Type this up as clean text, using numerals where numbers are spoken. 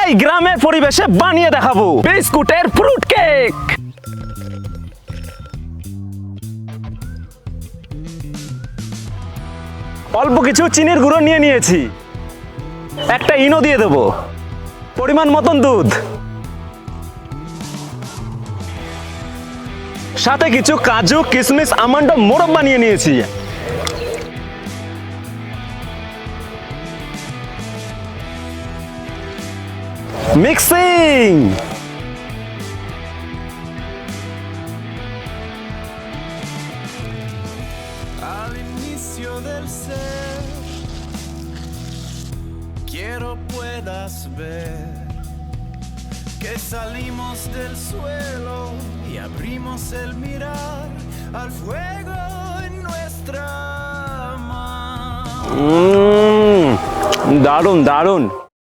এই গ্রামের পরিবেশে বানিয়ে দেখাবো বিস্কুটের ফ্রুট কেক। অল্প কিছু চিনির গুঁড়ো নিয়ে নিয়েছি, একটা ইনো দিয়ে দেবো, পরিমাণ মতন দুধ, সাথে কিছু কাজু কিশমিশ আমন্ড মোরব্বা নিয়ে নিয়েছি। Mixing. Al inicio del ser, quiero puedas ver que salimos del suelo y abrimos el mirar al fuego en nuestra mano. দারুণ দারুণ।